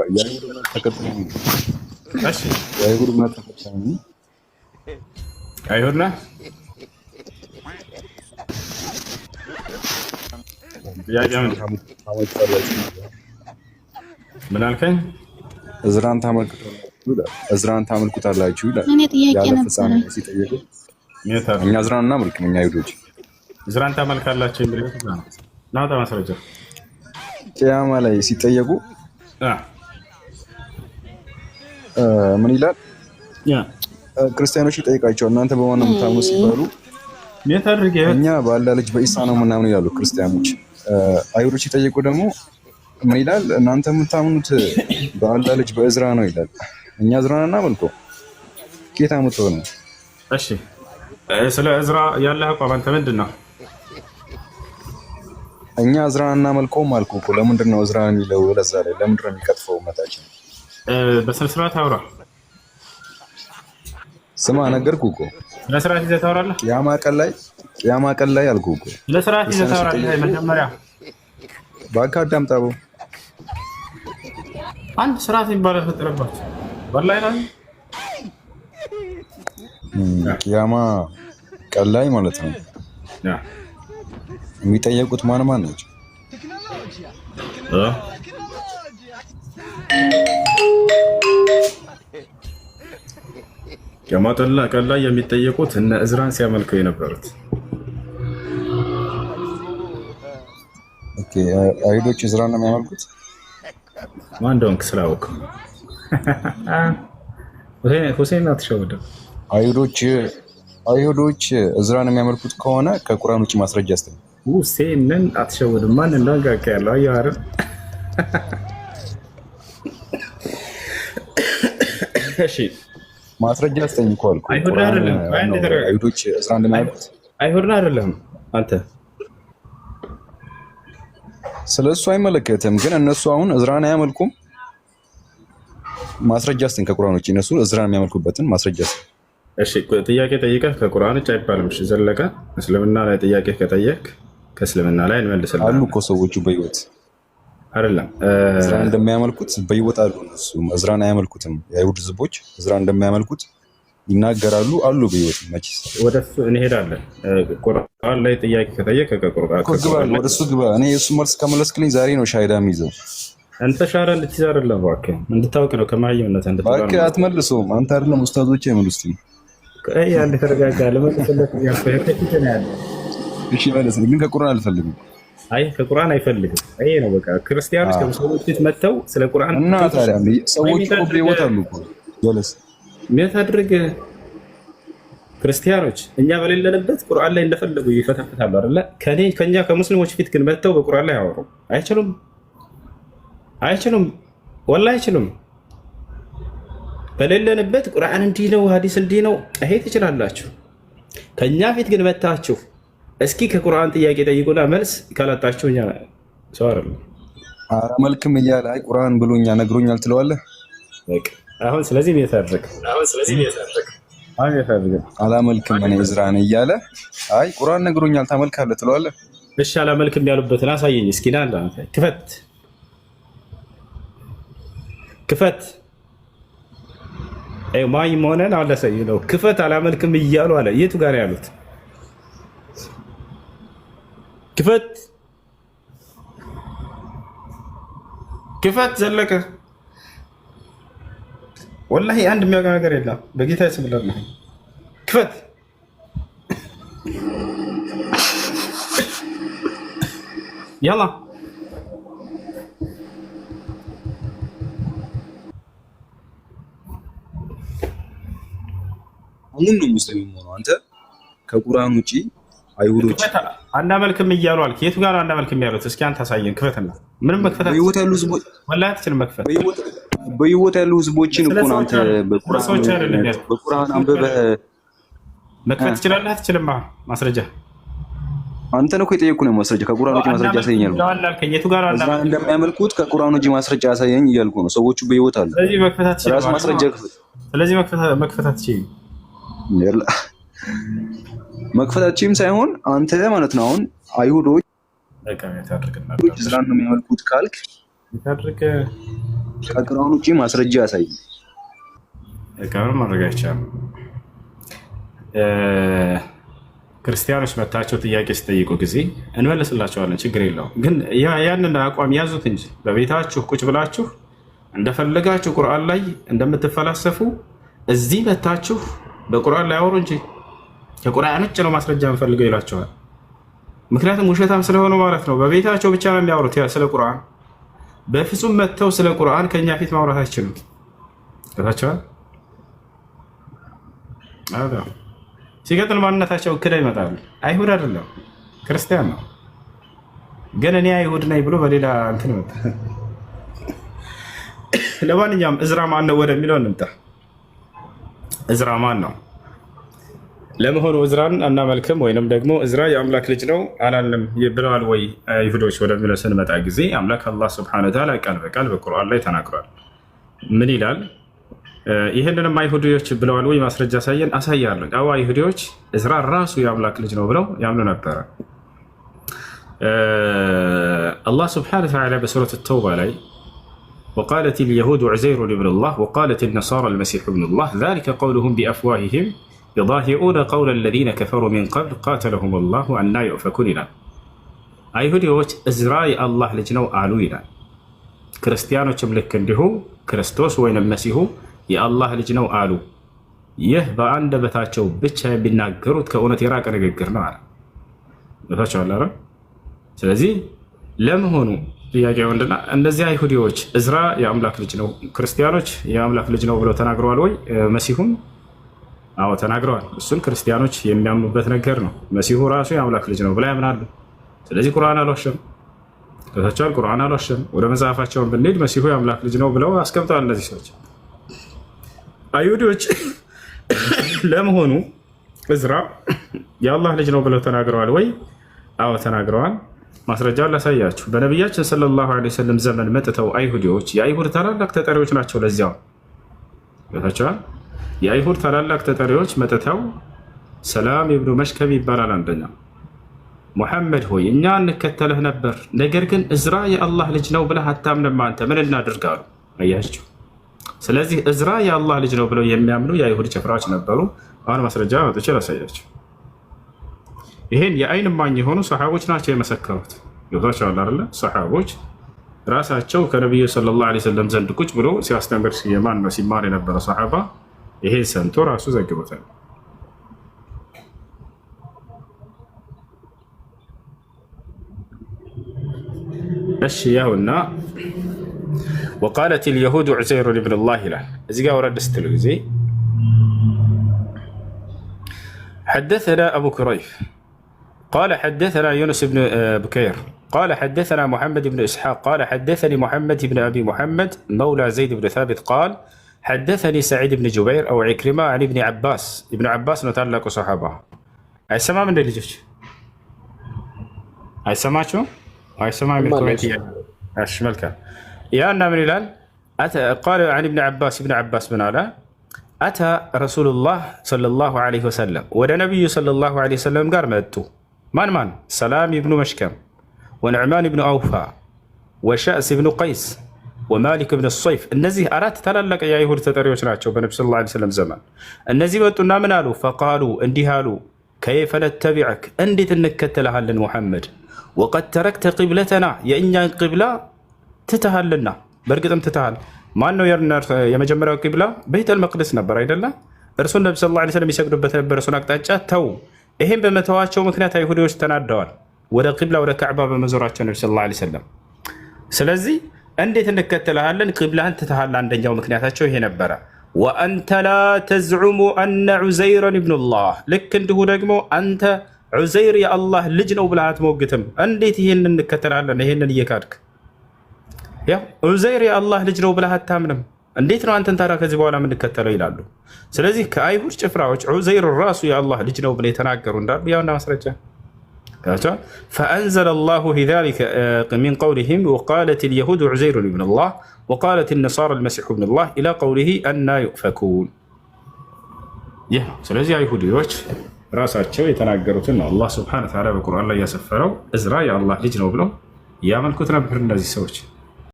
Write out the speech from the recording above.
የአይሁድ እምነት ተከታይ ነኝ። እሺ የአይሁድ እምነት ተከታይ ነኝ። አይሁድ ነህ? ጥያቄ ምን አልከኝ? እዝራን ታመልኩታላችሁ ይላል። እኔ ጥያቄ ያለ ነበር ፍጻሜ ሲጠየቁ እኛ እዝራን እናመልክም፣ እኛ አይሁዶች እዝራን ታመልካላችሁ የሚለው ነው። ናውጣ ማስረጃ ቂያማ ላይ ሲጠየቁ ምን ይላል? ክርስቲያኖች ይጠይቃቸዋል፣ እናንተ በማን ነው የምታምኑት ሲባሉ እኛ በአላህ ልጅ በኢሳ ነው ምናምን ይላሉ ክርስቲያኖች። አይሁዶች ሲጠየቁ ደግሞ ምን ይላል? እናንተ የምታምኑት በአላህ ልጅ በእዝራ ነው ይላል። እኛ እዝራን እናመልከው። ጌታ ምትሆን ነው። እሺ ስለ እዝራ ያለህ አቋም አንተ ምንድን ነው? እኛ እዝራን እናመልከውም አልኩ እኮ። ለምንድን ነው እዝራን የሚለው? ለዛ ላይ ለምንድን ነው የሚቀጥፈው እምነታችን? በስነ ስርዓት አውራ። ስማ ነገርኩህ እኮ። ስነ ስርዓት ይዘህ ታወራለህ። ቂያማ ቀን ላይ አልኩህ እኮ። ስነ ስርዓት ይዘህ ታወራለህ። መጀመሪያ እባክህ አዳምጣው። አንድ ስርዓት የሚባል ተፈጠረባችሁ ወላሂ ነው። ቂያማ ቀን ላይ ማለት ነው የሚጠየቁት ማን ናቸው? ቂያማ ቀን ላይ የሚጠየቁት እነ እዝራን ሲያመልከው የነበሩት። ኦኬ አይሁዶች እዝራን ነው የሚያመልኩት። ማን እንደሆንክ ስላወቅህ ሁሴን አትሸወድም። አይሁዶች እዝራን የሚያመልኩት ከሆነ ከቁርአን ውጭ ማስረጃ አስተኝ። ሁሴንን አትሸወድም። ማን እንደሆንክ ያለው አየህ አይደል? እሺ ማስረጃ አስተኝ እኮ አልኩህ። አይሁድ አይደለም። አይሁዶች እዝራን እንደሚያመልኩት አይሁድ አይደለም። አንተ ስለሱ አይመለከትም። ግን እነሱ አሁን እዝራን አያመልኩም። ማስረጃ አስተኝ ከቁርአን ውጭ እነሱ እዝራን የሚያመልኩበትን ማስረጃ አስተኝ። እሺ ጥያቄ ጠይቀህ ከቁርአን ውጭ አይባልም። እሺ ዘለቀ እስልምና ላይ ጥያቄ ከጠየቅ ከእስልምና ላይ እንመልስልሃለን። አሉ እኮ ሰዎቹ በህይወት አይደለም እዝራን እንደሚያመልኩት በህይወት አሉ። እነሱ እዝራን አያመልኩትም። የአይሁድ ህዝቦች እዝራን እንደሚያመልኩት ይናገራሉ አሉ በህይወት። መቼስ ወደሱ እንሄዳለን። ቁርአን ላይ ጥያቄ ከጠየቅ ከቁርአን ወደሱ ግባ። እኔ የእሱ መልስ ከመለስክልኝ ዛሬ ነው ሻሂዳ የሚይዘው። አንተ ሻራ እንድትይዝ አይደለም እባክህ፣ እንድታውቅ ነው። ከማየምነት እንድትባል እባክህ አትመልሰውም። አንተ አይደለም ኡስታዞች አይመልሱትም። አንድ ተረጋጋ። ለመቀጠለት ያለው እሺ መልስ፣ ግን ከቁርአን አልፈልግም። አይ ከቁርአን አይፈልግም። ይሄ ነው በቃ። ክርስቲያኖች ከሰዎች ፊት መጥተው ስለ ቁርአን እና ታዲያ ሰዎች እኮ በህይወት አሉ እኮ ጀለስ ምን ታድርግ? ክርስቲያኖች እኛ በሌለንበት ቁርአን ላይ እንደፈለጉ ይፈተፍታሉ አይደለ? ከኛ ከሙስሊሞች ፊት ግን መጥተው በቁርአን ላይ ያወሩ አይችሉም። ወላሂ አይችሉም። በሌለንበት ቁርአን እንዲህ ነው፣ ሐዲስ እንዲህ ነው። ይሄ ትችላላችሁ። ከኛ ፊት ግን መታችሁ እስኪ ከቁርአን ጥያቄ ጠይቁና መልስ ካላጣችሁ እኛ ሰው አይደለም። ኧረ መልክም እያለ አይ ቁርአን ብሎኛ ነግሮኛል ትለዋለህ። በቃ አሁን ስለዚህ ቤታድርግ አላመልክም እኔ እዝራን እያለ አይ ቁርአን ነግሮኛል ታመልካለህ ትለዋለህ። እሺ አላመልክም ያሉበትን አሳየኝ እስኪ። ና ክፈት አይ ማይ ሞነን አለሰይ ነው ክፈት። አላመልክም እያሉ አለ። የቱ ጋር ያሉት? ክፈት ዘለቀ። ወላሂ አንድ የሚያውቀው ነገር የለም። በጌታ ይስብላል ነው። ክፈት ያላ አሁን ነው ሙስሊም ሆኖ አንተ ከቁርአን ውጪ አይሁዶች አናመልክም እያሉ አልክ። የቱ ጋር ነው አናመልክም ያሉት? እስኪ አንተ አሳየን። ክፈትና ምንም መክፈት በህይወት ያሉ ህዝቦች ወላሂ አትችልም መክፈት። በህይወት ያሉ ህዝቦችን እኮ ነው አንተ በቁርአን አንብበህ መክፈት ትችላለህ አትችልም? ማስረጃ አንተን እኮ የጠየኩህ ነው። ማስረጃ ከቁርአን ውጪ ማስረጃ አሳየኝ አልኩህ። የቱ ጋር ነው እንደሚያመልኩት ከቁርአን ውጪ ማስረጃ አሳየኝ እያልኩ ነው። ሰዎቹ በህይወት አሉ። ስለዚህ መክፈት አትችልም። ራስ ማስረጃ ክፈት። ስለዚህ መክፈት አትችልም። መክፈታችንም ሳይሆን አንተ ማለት ነው። አሁን አይሁዶች እዝራን ነው የሚያመልኩት ካልክ ከቁርአን ውጪ ማስረጃ ያሳይ። ከምን ማረጋቻ ክርስቲያኖች መታቸው ጥያቄ ሲጠይቁ ጊዜ እንመልስላቸዋለን፣ ችግር የለውም። ግን ያንን አቋም ያዙት እንጂ በቤታችሁ ቁጭ ብላችሁ እንደፈለጋችሁ ቁርአን ላይ እንደምትፈላሰፉ እዚህ መታችሁ በቁርአን ላይ አውሩ እንጂ ከቁርአን ውጭ ነው ማስረጃ እንፈልገው ይላቸዋል። ምክንያቱም ውሸታም ስለሆኑ ማለት ነው። በቤታቸው ብቻ ነው የሚያወሩት ስለ ቁርአን። በፍጹም መጥተው ስለ ቁርአን ከኛ ፊት ማውራት አይችሉም። ከታቸዋል ሲቀጥል ማንነታቸው ክዳ ይመጣሉ። አይሁድ አይደለም ክርስቲያን ነው። ግን እኔ አይሁድ ነኝ ብሎ በሌላ እንትን መጣ። ለማንኛውም እዝራ ማን ነው ወደሚለው እንምጣ። እዝራ ማን ነው? ለመሆኑ እዝራን አናመልክም ወይንም ደግሞ እዝራ የአምላክ ልጅ ነው አላለም ብለዋል ወይ አይሁዶች ወደሚለው ስንመጣ ጊዜ አምላክ አላህ ሱብሓነሁ ወተዓላ ቃል በቃል በቁርአን ላይ ተናግሯል። ምን ይላል? ይህንንም አይሁዶች ብለዋል ወይ ማስረጃ አሳየን። አሳያለሁ። አዎ አይሁዶች እዝራ ራሱ የአምላክ ልጅ ነው ብለው ያምኑ ነበረ። አላህ ሱብሓነሁ ወተዓላ በሱረት ተውባ ላይ وقالت اليهود عزير ابن الله وقالت النصارى المسيح ابن الله ذلك قولهم بأفواههم يضاهئون قول الذين كفروا من قبل قاتلهم الله أنى يؤفكون ይላል። አይሁዶች እዝራ የአላህ ልጅ ነው አሉ ይላል። ክርስቲያኖችም ልክ እንዲሁ ክርስቶስ ወይንም መሲሁ የአላህ ልጅ ነው አሉ። ይህ በአንደበታቸው ብቻ የሚናገሩት ከእውነት የራቀ ንግግር ነው አለ። ታቻላረ ስለዚህ ለመሆኑ ጥያቄው ምንድን ነው? እነዚህ አይሁዲዎች እዝራ የአምላክ ልጅ ነው፣ ክርስቲያኖች የአምላክ ልጅ ነው ብለው ተናግረዋል ወይ? መሲሁም አዎ ተናግረዋል። እሱን ክርስቲያኖች የሚያምኑበት ነገር ነው። መሲሁ ራሱ የአምላክ ልጅ ነው ብለው ያምናሉ። ስለዚህ ቁርአን አልዋሸም። ከታቻል ቁርአን አልዋሸም። ወደ መጽሐፋቸውን ብንሄድ መሲሁ የአምላክ ልጅ ነው ብለው አስቀምጠዋል እነዚህ ሰዎች። አይሁዲዎች ለመሆኑ እዝራ የአላህ ልጅ ነው ብለው ተናግረዋል ወይ? አዎ ተናግረዋል። ማስረጃውን ላሳያችሁ። በነቢያችን ሰለላሁ ዐለይሂ ወሰለም ዘመን መጥተው አይሁዲዎች የአይሁድ ታላላቅ ተጠሪዎች ናቸው። ለዚያው ታቸዋል የአይሁድ ታላላቅ ተጠሪዎች መጥተው ሰላም ኢብኑ መሽከም ይባላል አንደኛው፣ ሙሐመድ ሆይ እኛ እንከተልህ ነበር፣ ነገር ግን እዝራ የአላህ ልጅ ነው ብለህ አታምንም፣ አንተ ምን እናድርጋሉ? አያችሁ። ስለዚህ እዝራ የአላህ ልጅ ነው ብለው የሚያምኑ የአይሁድ ጭፍራዎች ነበሩ። አሁን ማስረጃ መጥቼ ላሳያችሁ። ይሄን የአይን እማኝ የሆኑ ሰሓቦች ናቸው የመሰከሩት። ገብቷቸዋል አይደለ? ሰሓቦች ራሳቸው ከነቢዩ ሰለላሁ ዐለይሂ ወሰለም ዘንድ ቁጭ ብሎ ሲያስተምር የማን ነው ሲማር የነበረ ሰሓባ ይሄን ሰምቶ ራሱ ዘግቦታል። እሺ ያውና وقالت اليهود عزير ابن الله ይላል። እዚህ ጋር ወረድ ስትሉ ጊዜ حدثنا أبو كريب قال حدثنا يونس بن بكير قال حدثنا محمد بن إسحاق قال حدثني محمد بن أبي محمد مولى زيد بن ثابت قال حدثني سعيد بن جبير أو عكرمة عن ابن عباس. ابن عباس نتعلق صحابه. أيسمع من دليلش؟ أيسمع شو؟ أيسمع من كويتية أشملك يا أنا من الآن قال عن ابن عباس بن علاء أتى رسول الله صلى الله عليه وسلم ونبي صلى الله عليه وسلم قال ماتوا من سلام بن مشكم ونعمان بن أوفى وشأس بن قيس ومالك بن الصيف النزيه أرات تلالك يا يهود تتريوش ناتشو بنبي صلى الله عليه وسلم زمان النزيه بتنا منالو فقالوا اندهالوا كيف نتبعك اندت نكتلها لمحمد وقد تركت قبلتنا يا إن قبلة تتهلنا برقتم تتهل ما أنه يمجمر قبلة بيت المقدس نبر أيضا رسول النبي صلى الله عليه وسلم يسجد بتنبر رسولك تأجأ تو إهم بمتواجه مكنات يهوديوش تنادوال ولا قبلة ولا كعبة بمزورات النبي صلى الله عليه وسلم سلزي እንዴት እንከተልሃለን ቅብላህን ትተሃል አንደኛው ምክንያታቸው ይሄ ነበረ ወአንተ ላ ተዝዑሙ አነ ዑዘይረን ኢብኑላህ ልክ እንዲሁ ደግሞ አንተ ዑዘይር የአላህ ልጅ ነው ብለህ አትሞግትም እንዴት ይሄንን እንከተልሃለን ይሄንን እየካድክ ያው ዑዘይር የአላህ ልጅ ነው ብለህ አታምንም እንዴት ነው አንተን ታዲያ ከዚህ በኋላ የምንከተለው ይላሉ ስለዚህ ከአይሁድ ጭፍራዎች ዑዘይር ራሱ የአላህ ልጅ ነው ብለው የተናገሩ እንዳሉ ያውና ማስረጃ فأنزل الله ذلك من قولهم وقالت اليهود عزير ابن الله وقالت النصارى المسيح ابن الله إلى قوله أنى يؤفكون ስለዚህ አይሁዶች ራሳቸው የተናገሩትን አላህ Subhanahu Wa Ta'ala በቁርአን ላይ ያሰፈረው እዝራ የአላህ ልጅ ነው ብለው ያመልኩት ነበር እነዚህ ሰዎች